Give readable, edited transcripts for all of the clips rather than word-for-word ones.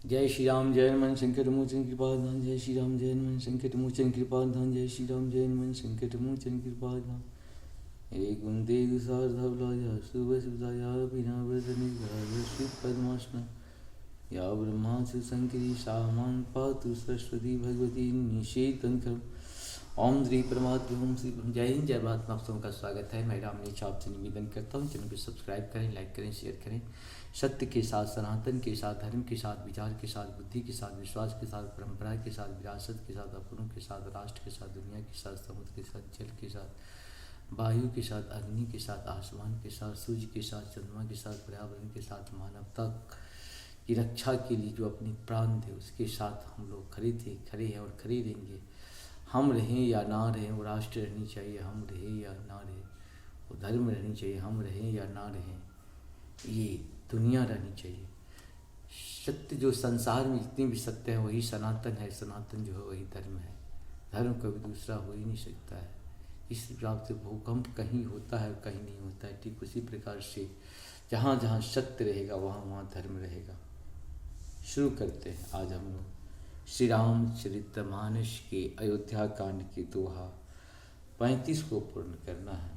जय श्री राम जय हनुमान संकट मोचन कृपाधाम। जय श्री राम जय हनुमान संकट मोचन कृपाधाम। जय श्री राम जय हनुमान संकट मोचन कृपाधाम। एक कुंते सार्धवलाया शुभ सुधाया बिना वदनी श्री पद्मासना या ब्रह्मासु शंकरी सामान पातु सरस्वती भगवती निषेधन। ओम श्री परमात्मा ओम श्री जय हिंद जय भारत। आप सबका स्वागत है। मैं राम नीचा आपसे निवेदन करता हूँ, चैनल को सब्सक्राइब करें, लाइक करें, शेयर करें। सत्य के साथ, सनातन के साथ, धर्म के साथ, विचार के साथ, बुद्धि के साथ, विश्वास के साथ, परंपरा के साथ, विरासत के साथ, अपनों के साथ, राष्ट्र के साथ, दुनिया के साथ, समुद्र के साथ, जल के साथ, वायु के साथ, अग्नि के साथ, आसमान के साथ, सूर्य के साथ, चंद्रमा के साथ, पर्यावरण के साथ, मानवता की रक्षा के लिए जो अपनी प्राण थे उसके साथ हम लोग खड़े थे, खड़े हैं और खड़े रहेंगे। हम रहें या ना रहें, वो राष्ट्र रहनी चाहिए, हम रहें या ना रहें, वो धर्म रहनी चाहिए, हम रहें या ना रहें, ये दुनिया रहनी चाहिए। सत्य जो संसार में जितने भी सत्य है वही सनातन है, सनातन जो है वही धर्म है। धर्म कभी दूसरा हो ही नहीं सकता है। इस हिसाब से भूकंप कहीं होता है कहीं नहीं होता है। ठीक उसी प्रकार से जहाँ जहाँ सत्य रहेगा वहाँ वहाँ धर्म रहेगा। शुरू करते हैं। आज हम लोग श्री रामचरितमानस के अयोध्या कांड के दोहा 35 को पूर्ण करना है।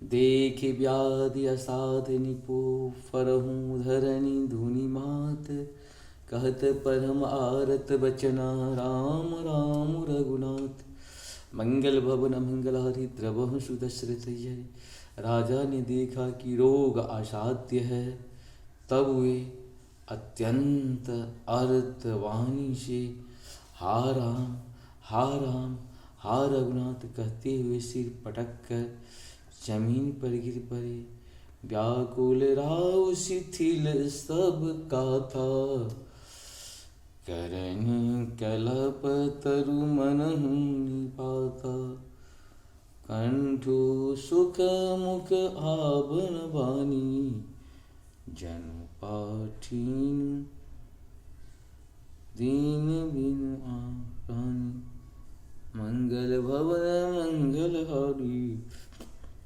देखे व्याधि असाध निपो फरहूँ धरनी धुनि मात कहत परम आरत बचना राम राम रघुनाथ। मंगल भवन मंगल हरि द्रवहु सुदशरथ यरि। राजा ने देखा कि रोग असाध्य है, तब वे अत्यंत अर्धवाणी से हा राम हा राम हा रघुनाथ कहते हुए सिर पटक कर जमीन पर गिर पड़े। व्याकुल राव शिथिल सब का था, करनी कलप तरु मनहु निपाता। कंठु सुख मुख आभन बानी, जन पाठीन दीन बिन आनी। मंगल भवन मंगल हारी,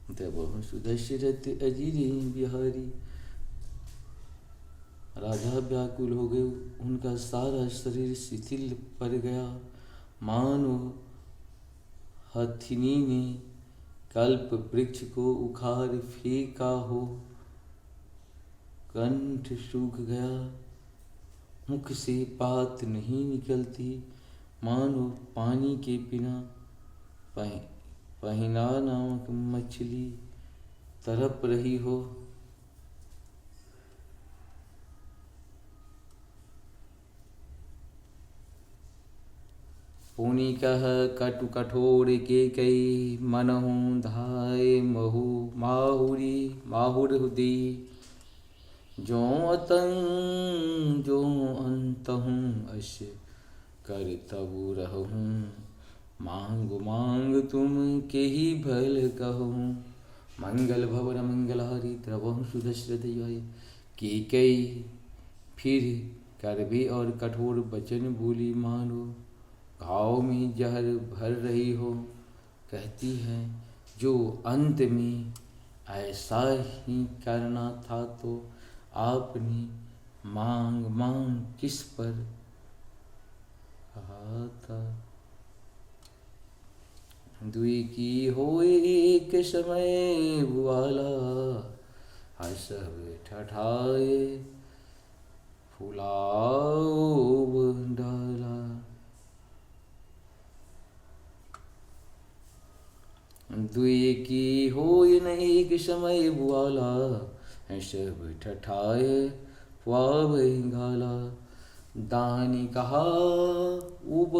तब सुदशरथ अजिरे बिहारी। राजा व्याकुल हो गए, उनका सारा शरीर शिथिल पड़ गया, मानो हथिनी ने कल्प वृक्ष को उखाड़ फेंका हो। कंठ सूख गया, मुख से बात नहीं निकलती, मानो पानी के बिना पहिना नामक मछली तड़प रही हो। पुनि कह कटु कठोर के कई, मनहु धाय महु माहुरी माहुर जो अतंग जो अंतहूँ अश कर तबु रहूँ। मांग मांग तुम के ही भल कहूँ। मंगल भवन मंगल हरि द्रवहु सुदशरथ यय। कैकेयी फिर कड़वे और कठोर वचन बोली, मानो घाव में जहर भर रही हो। कहती है जो अंत में ऐसा ही करना था तो आपने मांग मांग किस पर कहा था। दुई की हो एक समय बुआला, हसब ठठाए फुलाओ डाला। दुई की हो न एक समय बुआला, सब ठठाए ख्वाब गाला। दानी कहा उब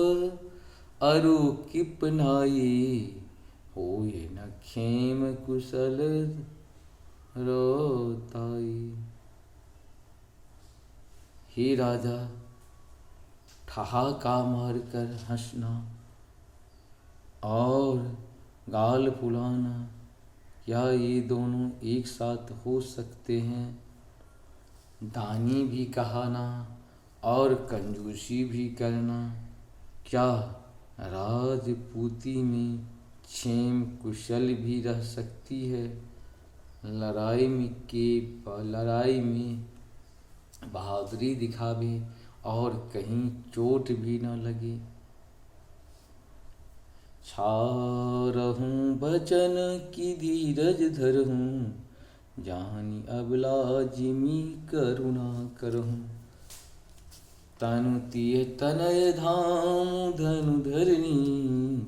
अरु किप नाई, होए न खेम कुशल रोताई। हे राजा, ठहाका मार कर हंसना और गाल फुलाना, क्या ये दोनों एक साथ हो सकते हैं। दानी भी कहाना और कंजूसी भी करना, क्या राजपूती में क्षेम कुशल भी रह सकती है। लड़ाई में बहादुरी दिखावे और कहीं चोट भी न लगे। छारहूँ बचन की धीरज धरहूँ, जानी अबला जिमी करुणा करहूँ। तनु तिय तनय धाम धनु धरनी,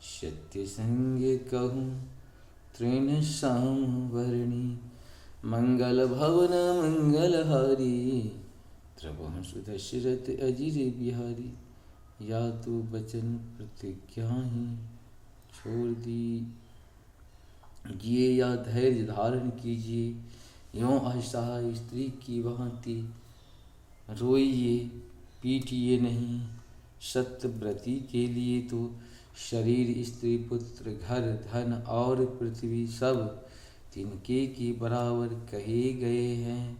सत्य संग कहूँ तृण संवरणी। मंगल भवन मंगलहारी, त्रवहु सुदशरथ अजिर बिहारी। या तो बचन प्रतिज्ञा ही छोड़ दी जिए, या धैर्य धारण कीजिए यों असहाय स्त्री की भांति। रोइए पीटिए नहीं, सत्यव्रती के लिए तो शरीर स्त्री पुत्र घर धन और पृथ्वी सब तिनके के बराबर कहे गए हैं।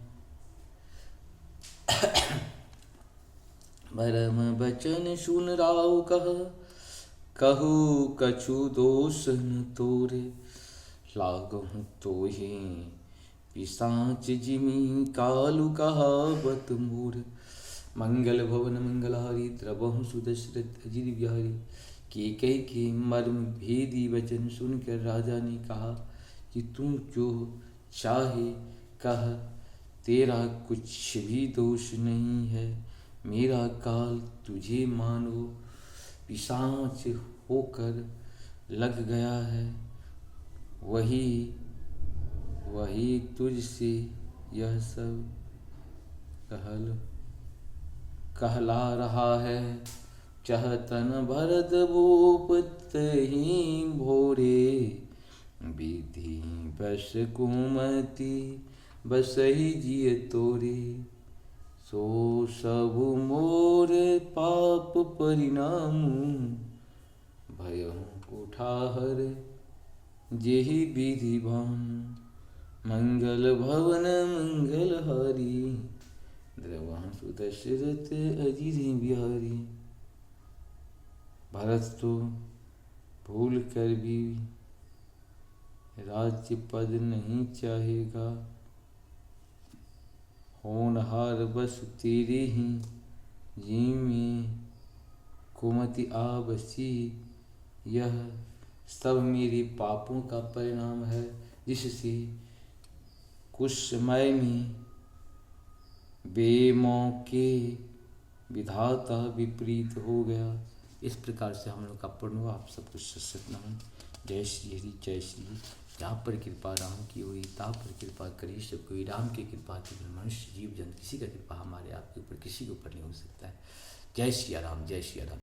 परम बचन सुन राव कहू कछु दोष न तोरे। लागहु तोहि पिशाच जिमी कालु कहावत मोर। मंगल भवन मंगलहारी, द्रवहु सुदशरथ अजिर बिहारी। कैकेयी के मर्म भेदी वचन सुनकर राजा ने कहा कि तू जो चाहे कह, तेरा कुछ भी दोष नहीं है। मेरा काल तुझे मानो पिशाच होकर लग गया है, वही तुझसे यह सब कहला रहा है। चहतन भरत भूप तहि भोरे, विधि बस कुमति बसहि जिय तोरे। सो सब मोर पाप परिणामु, भयहु उठाहर जेहि विधि भानु। मंगल भवन मंगलहारी, द्रवहु सुदशरथ अजिर बिहारी। भरत तो भूल कर भी राज्य पद नहीं चाहेगा, होनहार बस तेरे ही जी में कुमति आ बसी। यह सब मेरे पापों का परिणाम है, जिससे कुछ समय में बेमौके विधाता विपरीत हो गया। इस प्रकार से हम लोग का पूर्ण हुआ। आप सब कुछ सत्सत नमन। जय श्री हरि जय श्री। जहाँ पर कृपा राम की हुई तहाँ पर कृपा करी सब कोई। राम की कृपा के बिना मनुष्य जीव जंतु किसी का कृपा हमारे आपके ऊपर किसी के ऊपर नहीं हो सकता है। जय श्री राम जय श्री राम।